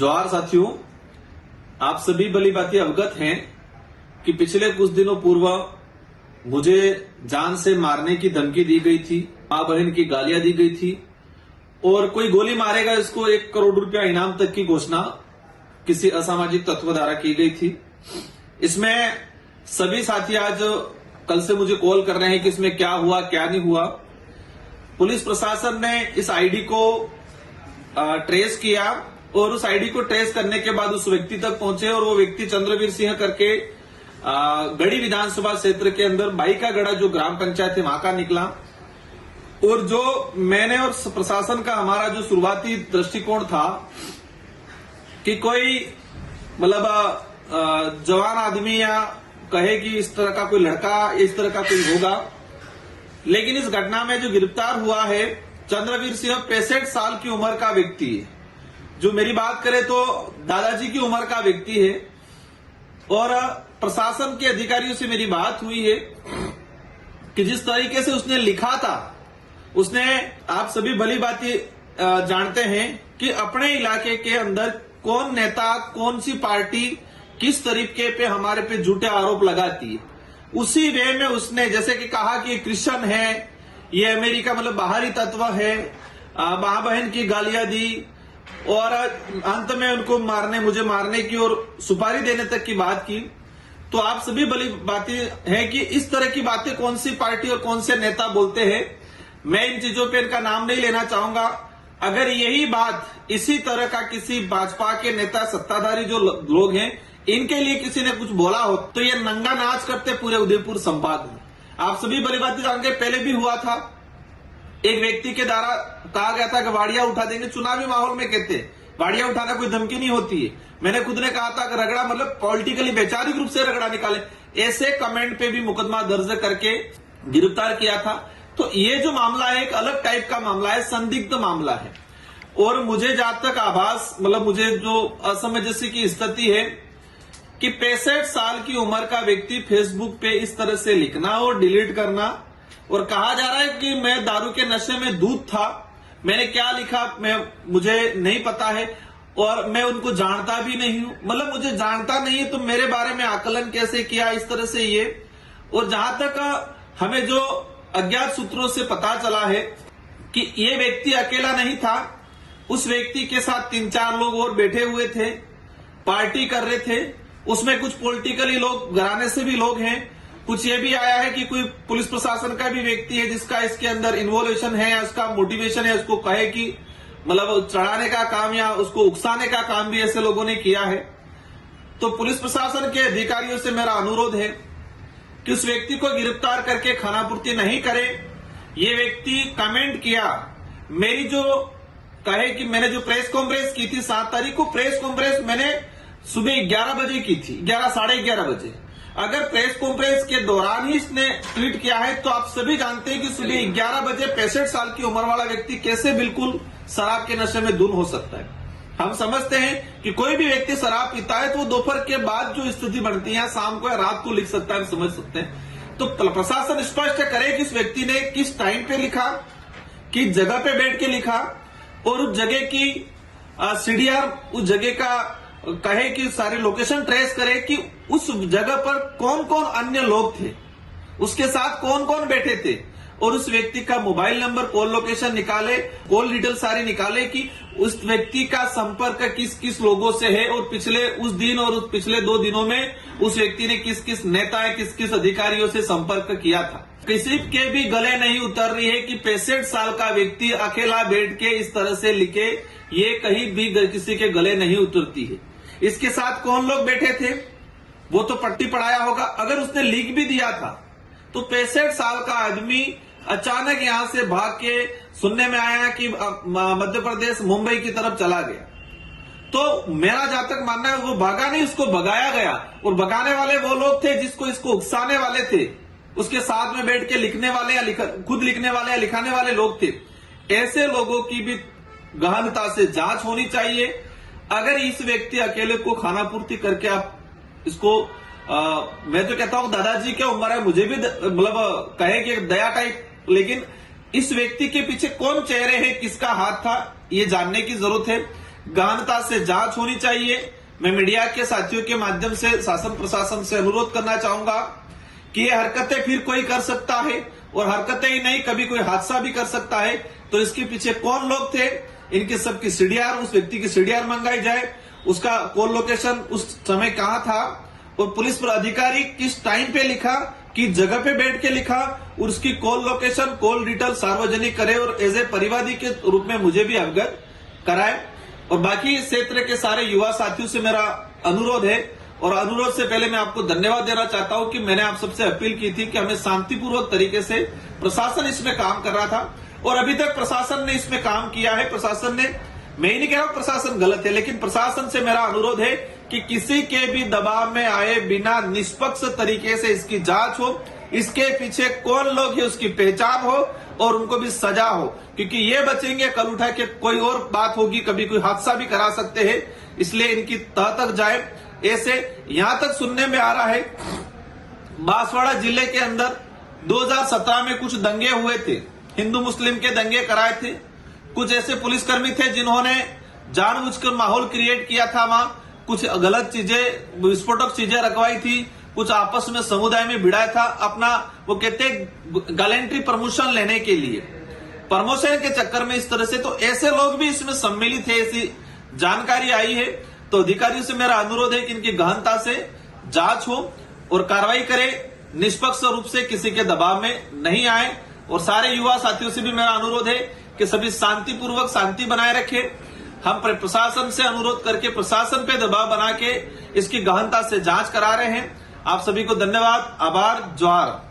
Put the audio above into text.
जोहार साथियों, आप सभी भली भांति अवगत हैं कि पिछले कुछ दिनों पूर्व मुझे जान से मारने की धमकी दी गई थी, मां बहन की गालियां दी गई थी और कोई गोली मारेगा इसको 1 करोड़ रुपया इनाम तक की घोषणा किसी असामाजिक तत्व द्वारा की गई थी। इसमें सभी साथी आज कल से मुझे कॉल कर रहे हैं कि इसमें क्या हुआ क्या नहीं हुआ। पुलिस प्रशासन ने इस आईडी को ट्रेस किया और उस आईडी को ट्रेस करने के बाद उस व्यक्ति तक पहुंचे और वो व्यक्ति चंद्रवीर सिंह करके गढ़ी विधानसभा क्षेत्र के अंदर बाईकागढ़ा जो ग्राम पंचायत है वहां का निकला। और जो मैंने और प्रशासन का हमारा जो शुरुआती दृष्टिकोण था कि कोई मतलब जवान आदमी या कहे कि इस तरह का कोई लड़का इस तरह का कोई होगा, लेकिन इस घटना में जो गिरफ्तार हुआ है चंद्रवीर सिंह 65 साल की उम्र का व्यक्ति है। जो मेरी बात करें तो दादाजी की उम्र का व्यक्ति है और प्रशासन के अधिकारियों से मेरी बात हुई है कि जिस तरीके से उसने लिखा था, उसने आप सभी भली भांति जानते हैं कि अपने इलाके के अंदर कौन नेता कौन सी पार्टी किस तरीके पे हमारे पे झूठे आरोप लगाती है, उसी वे में उसने जैसे कि कहा कि ये क्रिश्चियन है, ये अमेरिका मतलब बाहरी तत्व है, मां बहन की गालियां दी और अंत में उनको मुझे मारने की और सुपारी देने तक की बात की। तो आप सभी भली बातें हैं कि इस तरह की बातें कौन सी पार्टी और कौन से नेता बोलते हैं। मैं इन चीजों पे इनका नाम नहीं लेना चाहूंगा। अगर यही बात इसी तरह का किसी भाजपा के नेता सत्ताधारी जो लोग हैं इनके लिए किसी ने कुछ बोला हो तो ये नंगा नाच करते पूरे उदयपुर संभाग में। आप सभी भली बातें जानते, पहले भी हुआ था, एक व्यक्ति के द्वारा कहा गया था कि वाड़िया उठा देंगे। चुनावी माहौल में कहते वाड़िया उठाना कोई धमकी नहीं होती है। मैंने खुद ने कहा था कि रगड़ा मतलब पॉलिटिकली वैचारिक रूप से रगड़ा निकाले, ऐसे कमेंट पे भी मुकदमा दर्ज करके गिरफ्तार किया था। तो ये जो मामला है एक अलग टाइप का मामला है, संदिग्ध मामला है। और मुझे जहां तक आभास मतलब मुझे जो असमंजस्य की स्थिति है कि 65 साल की उम्र का व्यक्ति फेसबुक पे इस तरह से लिखना और डिलीट करना और कहा जा रहा है कि मैं दारू के नशे में दूध था। मैंने क्या लिखा मुझे नहीं पता है और मैं उनको जानता भी नहीं हूं। मतलब मुझे जानता नहीं है तो मेरे बारे में आकलन कैसे किया इस तरह से ये। और जहां तक हमें जो अज्ञात सूत्रों से पता चला है कि ये व्यक्ति अकेला नहीं था, उस व्यक्ति के साथ 3-4 लोग और बैठे हुए थे, पार्टी कर रहे थे। उसमें कुछ पॉलिटिकली लोग घराने से भी लोग हैं, कुछ ये भी आया है कि कोई पुलिस प्रशासन का भी व्यक्ति है जिसका इसके अंदर इन्वॉल्वेशन है या उसका मोटिवेशन है, उसको कहे कि मतलब चढ़ाने का काम या उसको उकसाने का काम भी ऐसे लोगों ने किया है। तो पुलिस प्रशासन के अधिकारियों से मेरा अनुरोध है कि उस व्यक्ति को गिरफ्तार करके खानापूर्ति नहीं करे। ये व्यक्ति कमेंट किया, मेरी जो कहे कि मैंने जो प्रेस कॉन्फ्रेंस की थी 7 तारीख को, प्रेस कॉन्फ्रेंस मैंने सुबह 11 बजे की थी, 11 साढ़े 11 बजे। अगर प्रेस कॉन्फ्रेंस के दौरान ही इसने ट्वीट किया है तो आप सभी जानते हैं कि सुबह 11 बजे 65 साल की उम्र वाला व्यक्ति कैसे बिल्कुल शराब के नशे में धुन हो सकता है। हम समझते हैं कि कोई भी व्यक्ति शराब पीता है तो वो दोपहर के बाद जो स्थिति बनती है शाम को या रात को लिख सकता है, हम समझ सकते हैं। तो प्रशासन स्पष्ट करे कि इस व्यक्ति ने किस टाइम पे लिखा, किस जगह पे बैठ के लिखा और उस जगह की सीडीआर उस जगह का कहे कि सारे लोकेशन ट्रेस करे कि उस जगह पर कौन कौन अन्य लोग थे, उसके साथ कौन कौन बैठे थे और उस व्यक्ति का मोबाइल नंबर, कॉल लोकेशन निकाले, कॉल डिटेल सारी निकाले कि उस व्यक्ति का संपर्क किस किस लोगों से है और पिछले उस दिन और उस पिछले 2 दिनों में उस व्यक्ति ने किस किस नेता किस किस अधिकारियों से संपर्क किया था। किसी के भी गले नहीं उतर रही है कि 65 साल का व्यक्ति अकेला बैठ के इस तरह से लिखे, ये कहीं भी किसी के गले नहीं उतरती है। इसके साथ कौन लोग बैठे थे वो तो पट्टी पढ़ाया होगा। अगर उसने लिख भी दिया था तो 65 साल का आदमी अचानक यहां से भाग के सुनने में आया कि मध्य प्रदेश मुंबई की तरफ चला गया। तो मेरा जहां तक मानना है वो भागा नहीं, उसको भगाया गया और भगाने वाले वो लोग थे जिसको इसको उकसाने वाले थे, उसके साथ में बैठ के लिखने वाले या खुद लिखने वाले या लिखाने वाले लोग थे। ऐसे लोगों की भी गहनता से जांच होनी चाहिए। अगर इस व्यक्ति अकेले को खानापूर्ति करके आप इसको मैं तो कहता हूं दादाजी क्या उम्र है, मुझे भी मतलब कहे कि दया टाइप, लेकिन इस व्यक्ति के पीछे कौन चेहरे हैं, किसका हाथ था, ये जानने की जरूरत है। गहनता से जांच होनी चाहिए। मैं मीडिया के साथियों के माध्यम से शासन प्रशासन से अनुरोध करना चाहूंगा कि ये हरकतें फिर कोई कर सकता है, और हरकतें ही नहीं, कभी कोई हादसा भी कर सकता है। तो इसके पीछे कौन लोग थे, इनकी सबकी सीडीआर, उस व्यक्ति की सीडीआर मंगाई जाए, उसका कॉल लोकेशन उस समय कहां था, और पुलिस पर अधिकारी किस टाइम पे लिखा, किस जगह पे बैठ के लिखा, और उसकी कॉल लोकेशन, कॉल डिटेल सार्वजनिक करे, और एज ए परिवादी के रूप में मुझे भी अवगत कराए। और बाकी क्षेत्र के सारे युवा साथियों से मेरा अनुरोध है, और अनुरोध से पहले मैं आपको धन्यवाद देना चाहता हूं कि मैंने आप सबसे अपील की थी कि हमें शांतिपूर्वक तरीके से, प्रशासन इसमें काम कर रहा था और अभी तक प्रशासन ने इसमें काम किया है। प्रशासन ने, मैं ही नहीं कह रहा हूं प्रशासन गलत है, लेकिन प्रशासन से मेरा अनुरोध है कि किसी के भी दबाव में आए बिना निष्पक्ष तरीके से इसकी जांच हो, इसके पीछे कौन लोग है उसकी पहचान हो, और उनको भी सजा हो, क्योंकि ये बचेंगे कल उठा के कोई और बात होगी, कभी कोई हादसा भी करा सकते हैं। इसलिए इनकी तह तक जाए। ऐसे यहां तक सुनने में आ रहा है बांसवाड़ा जिले के अंदर 2017 में कुछ दंगे हुए थे, हिंदू मुस्लिम के दंगे कराए थे। कुछ ऐसे पुलिसकर्मी थे जिन्होंने जानबूझकर माहौल क्रिएट किया था, वहां कुछ गलत चीजें, विस्फोटक चीजें रखवाई थी, कुछ आपस में समुदाय में भिड़ाया था, अपना वो कहते गैलेंट्री प्रमोशन लेने के लिए, प्रमोशन के चक्कर में इस तरह से। तो ऐसे लोग भी इसमें सम्मिलित है, ऐसी जानकारी आई है। तो अधिकारियों से मेरा अनुरोध है कि इनकी गहनता से जांच हो और कार्रवाई करे, निष्पक्ष रूप से किसी के दबाव में नहीं आए। और सारे युवा साथियों से भी मेरा अनुरोध है कि सभी शांतिपूर्वक शांति बनाए रखें। हम प्रशासन से अनुरोध करके प्रशासन पे दबाव बना के इसकी गहनता से जांच करा रहे हैं। आप सभी को धन्यवाद, आभार, जोहार।